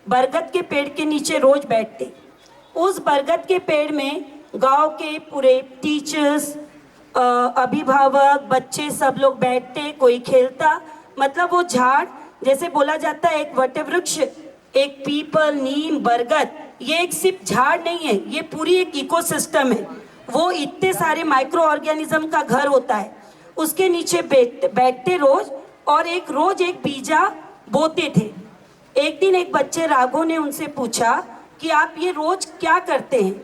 बरगद के पेड़ के नीचे रोज बैठते। उस बरगद के पेड़ में गांव के पूरे टीचर्स, अभिभावक, बच्चे सब लोग बैठते, कोई खेलता। मतलब वो झाड़, जैसे बोला जाता है एक वटवृक्ष, एक पीपल, नीम, बरगद, ये एक सिर्फ झाड़ नहीं है, ये पूरी एक इकोसिस्टम है। वो इतने सारे माइक्रो ऑर्गेनिज्म का घर होता है। उसके नीचे बैठते रोज, और रोज एक बीजा बोते थे। एक दिन एक बच्चे राघव ने उनसे पूछा कि आप ये रोज क्या करते हैं?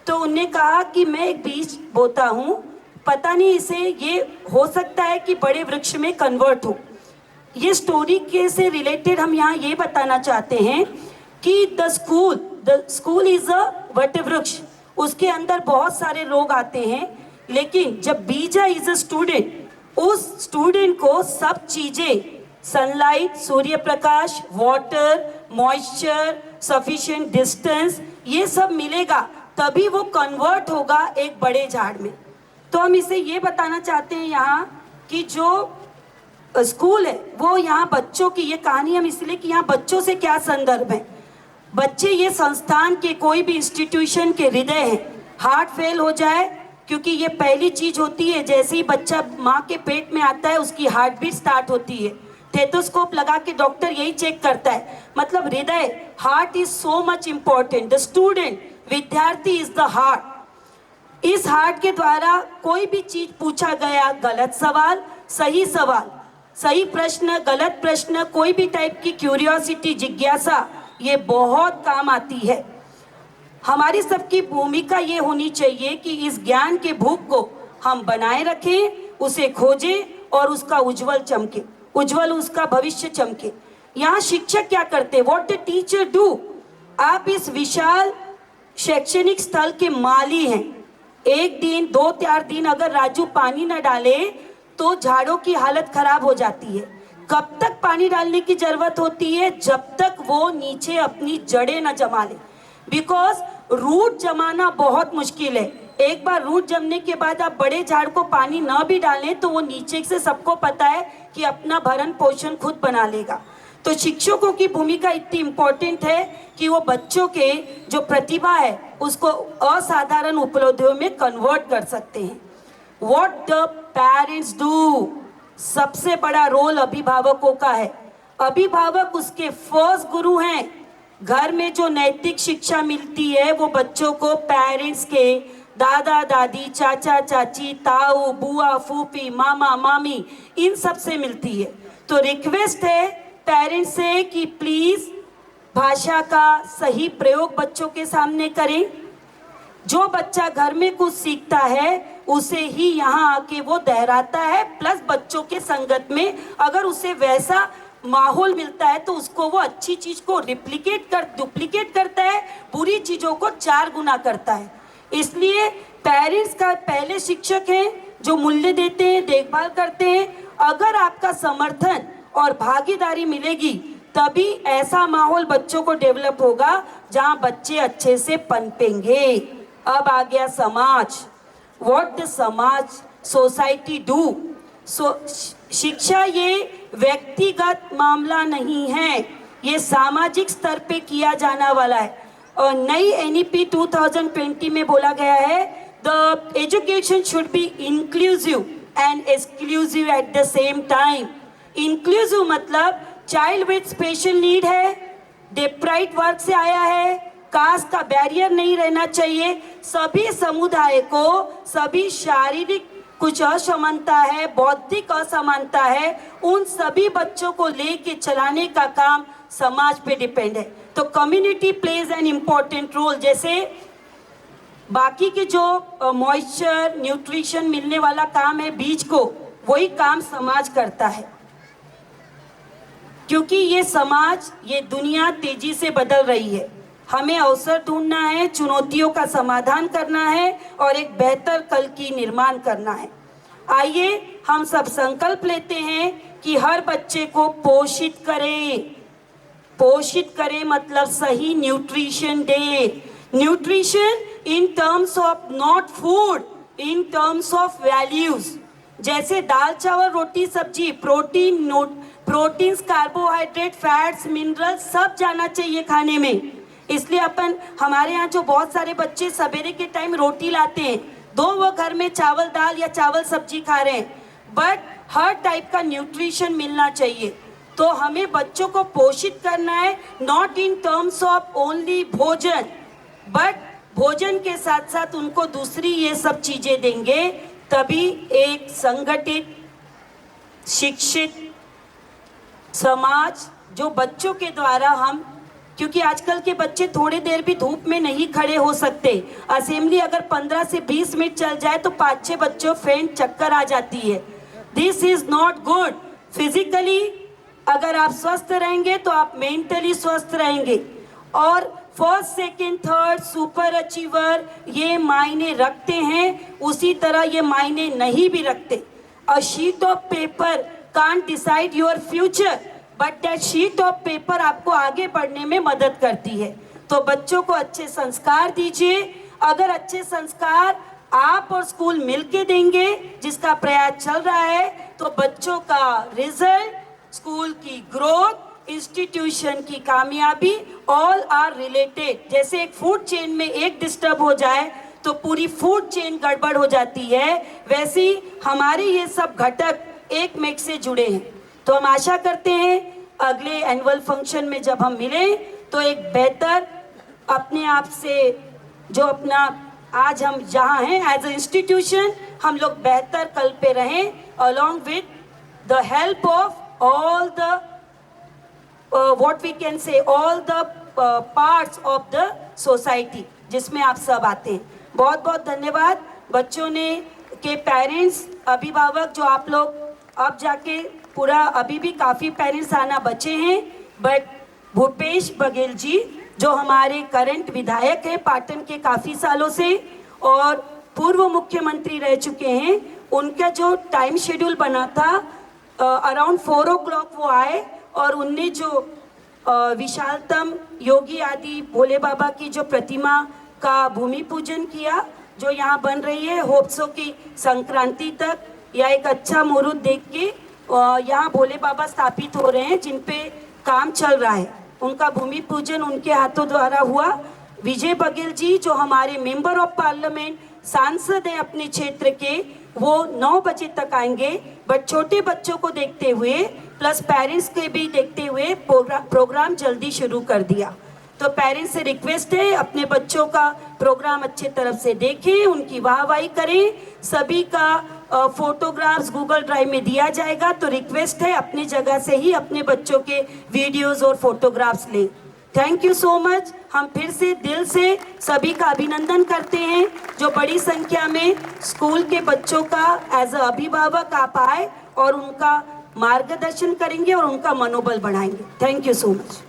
तो उन्होंने कहा कि मैं एक बीज बोता हूँ, पता नहीं इसे ये हो सकता है कि बड़े वृक्ष में कन्वर्ट हो। ये स्टोरी के से रिलेटेड हम यहाँ ये बताना चाहते हैं कि द स्कूल इज अ वटवृक्ष। उसके अंदर बहुत सारे लोग आते हैं, लेकिन जब बीजा इज अ स्टूडेंट, उस स्टूडेंट को सब चीजें, sunlight, Surya Prakash, water, moisture, sufficient distance, ये सब मिलेगा, तभी वो कन्वर्ट होगा एक बड़े झाड़ में। तो हम इसे ये बताना चाहते हैं यहाँ कि जो स्कूल है वो यहाँ बच्चों की, ये कहानी हम इसलिए कि यहाँ बच्चों से क्या संदर्भ है। बच्चे ये संस्थान के, कोई भी इंस्टीट्यूशन के हृदय हैं। हार्ट फेल हो जाए, क्योंकि ये पहली चीज होती है, जैसे ही बच्चा माँ के पेट में आता है उसकी हार्ट बीट स्टार्ट होती है। स्टेथोस्कोप लगा के डॉक्टर यही चेक करता है। मतलब हृदय, heart is so much important. The student, विद्यार्थी इज द हार्ट। इस हार्ट के द्वारा कोई भी चीज पूछा गया, गलत सवाल, सही प्रश्न, गलत प्रश्न, कोई भी टाइप की क्यूरियोसिटी, जिज्ञासा, ये बहुत काम आती है। हमारी सबकी भूमिका ये होनी चाहिए कि इस ज्ञान के भूख को हम बनाए रखें, उसे खोजें और उसका उज्जवल उसका भविष्य चमके। यहाँ शिक्षक क्या करते? What the teacher do? आप इस विशाल शैक्षणिक स्थल के माली हैं। एक दिन, 2-4 दिन अगर राजू पानी न डाले तो झाड़ों की हालत खराब हो जाती है। कब तक पानी डालने की जरूरत होती है? जब तक वो नीचे अपनी जड़ें न जमा ले। बिकॉज रूट जमाना बहुत मुश्किल है। एक बार रूट जमने के बाद आप बड़े झाड़ को पानी न भी डालें तो वो नीचे से, सबको पता है कि अपना भरण पोषण खुद बना लेगा। तो शिक्षकों की भूमिका इतनी इम्पोर्टेंट है कि वो बच्चों के जो प्रतिभा है उसको असाधारण उपलब्धियों में कन्वर्ट कर सकते हैं। What the parents do? सबसे बड़ा रोल अभिभावकों का है। अभिभावक उसके फर्स्ट गुरु हैं। घर में जो नैतिक शिक्षा मिलती है वो बच्चों को पेरेंट्स के, दादा दादी, चाचा चाची, ताऊ, बुआ, फूफी, मामा मामी, इन सब से मिलती है। तो रिक्वेस्ट है पेरेंट्स से कि प्लीज भाषा का सही प्रयोग बच्चों के सामने करें। जो बच्चा घर में कुछ सीखता है उसे ही यहाँ आके वो दोहराता है। प्लस बच्चों के संगत में अगर उसे वैसा माहौल मिलता है तो उसको वो अच्छी चीज को डुप्लीकेट करता है, बुरी चीजों को 4 गुना करता है। इसलिए पेरेंट्स का पहले शिक्षक हैं जो मूल्य देते हैं, देखभाल करते हैं। अगर आपका समर्थन और भागीदारी मिलेगी तभी ऐसा माहौल बच्चों को डेवलप होगा जहाँ बच्चे अच्छे से पनपेंगे। अब आ गया समाज। व्हाट द समाज, सोसाइटी डू? शिक्षा ये व्यक्तिगत मामला नहीं है, ये सामाजिक स्तर पे किया जाना वाला है। और नई एनईपी 2020 में बोला गया है the education should be inclusive and exclusive at the same time. Inclusive मतलब चाइल्ड विथ स्पेशल नीड है, डिप्राइव्ड वर्ग से आया है, कास्ट का बैरियर नहीं रहना चाहिए। सभी समुदाय को, सभी शारीरिक कुछ असमानता है, बौद्धिक असमानता है, उन सभी बच्चों को लेके चलाने का काम समाज पे डिपेंड है। तो community plays an important role. जैसे बाकी के जो मॉइस्चर, न्यूट्रिशन मिलने वाला काम है बीज को, वही काम समाज करता है। क्योंकि ये समाज, ये दुनिया तेजी से बदल रही है। हमें अवसर ढूंढना है, चुनौतियों का समाधान करना है और एक बेहतर कल की निर्माण करना है। आइए हम सब संकल्प लेते हैं कि हर बच्चे को पोषित करें मतलब सही nutrition they. Nutrition in terms of not food, in terms of values. जैसे दाल चावल रोटी सब्जी, protein proteins, carbohydrate, fats, minerals सब जाना चाहिए खाने में। इसलिए हमारे यहाँ जो बहुत सारे बच्चे सवेरे के टाइम रोटी लाते हैं, दो वो घर में चावल दाल या चावल सब्जी खा रहे हैं, बट हर टाइप का न्यूट्रिशन मिलना चाहिए। तो हमें बच्चों को पोषित करना है, not in terms of only भोजन, बट भोजन के साथ साथ उनको दूसरी ये सब चीजें देंगे, तभी एक संगठित शिक्षित समाज जो बच्चों के द्वारा हम, क्योंकि आजकल के बच्चे थोड़ी देर भी धूप में नहीं खड़े हो सकते। असेंबली अगर 15 से 20 मिनट चल जाए तो 5-6 बच्चों फेंट चक्कर आ जाती है। This is not good. Physically अगर आप स्वस्थ रहेंगे तो आप मेंटली स्वस्थ रहेंगे। और first, second, third, super achiever ये मायने रखते हैं, उसी तरह ये मायने नहीं भी रखते। A sheet of paper can't decide your future, but that sheet of paper आपको आगे बढ़ने में मदद करती है। तो बच्चों को अच्छे संस्कार दीजिए। अगर अच्छे संस्कार आप और स्कूल मिलके देंगे, जिसका प्रयास चल रहा है, तो बच्चों का रिजल्ट, स्कूल की ग्रोथ, इंस्टीट्यूशन की कामयाबी, ऑल आर रिलेटेड। जैसे एक फूड चेन में एक डिस्टर्ब हो जाए तो पूरी फूड चेन गड़बड़ हो जाती है, वैसे ही हमारे ये सब घटक एक मेक से जुड़े हैं। तो हम आशा करते हैं अगले एनुअल फंक्शन में जब हम मिलें तो एक बेहतर अपने आप से, जो अपना आज हम जहाँ हैं एज ए इंस्टीट्यूशन, हम लोग बेहतर कल पे रहें, along with the help of all the what we can say all the parts of the society, जिसमें आप सब आते हैं। बहुत बहुत धन्यवाद। बच्चों ने के पेरेंट्स, अभिभावक, जो आप लोग अब जाके पूरा, अभी भी काफ़ी पेरेंट्स आना बचे हैं, बट भूपेश बघेल जी जो हमारे करंट विधायक हैं पाटन के काफ़ी सालों से और पूर्व मुख्यमंत्री रह चुके हैं, उनका जो टाइम शेड्यूल बना था अराउंड 4 o'clock वो आए और उनने जो विशालतम योगी आदि भोले बाबा की जो प्रतिमा का भूमि पूजन किया, जो यहाँ बन रही है, होप्सो की संक्रांति तक या एक अच्छा मुहूर्त देख के यहाँ भोले बाबा स्थापित हो रहे हैं, जिन पे काम चल रहा है, उनका भूमि पूजन उनके हाथों द्वारा हुआ। विजय बघेल जी जो हमारे मेंबर ऑफ पार्लियामेंट, सांसद हैं अपने क्षेत्र के, वो 9 बजे तक आएंगे, बट छोटे बच्चों को देखते हुए प्लस पेरेंट्स के भी देखते हुए प्रोग्राम जल्दी शुरू कर दिया। तो पेरेंट्स से रिक्वेस्ट है अपने बच्चों का प्रोग्राम अच्छे तरफ से देखें, उनकी वाहवाही करें। सभी का फोटोग्राफ्स गूगल ड्राइव में दिया जाएगा, तो रिक्वेस्ट है अपनी जगह से ही अपने बच्चों के वीडियोस और फोटोग्राफ्स लें। Thank you so much. हम फिर से दिल से सभी का अभिनंदन करते हैं जो बड़ी संख्या में स्कूल के बच्चों का एज अ अभिभावक आप आए और उनका मार्गदर्शन करेंगे और उनका मनोबल बढ़ाएंगे। Thank you so much.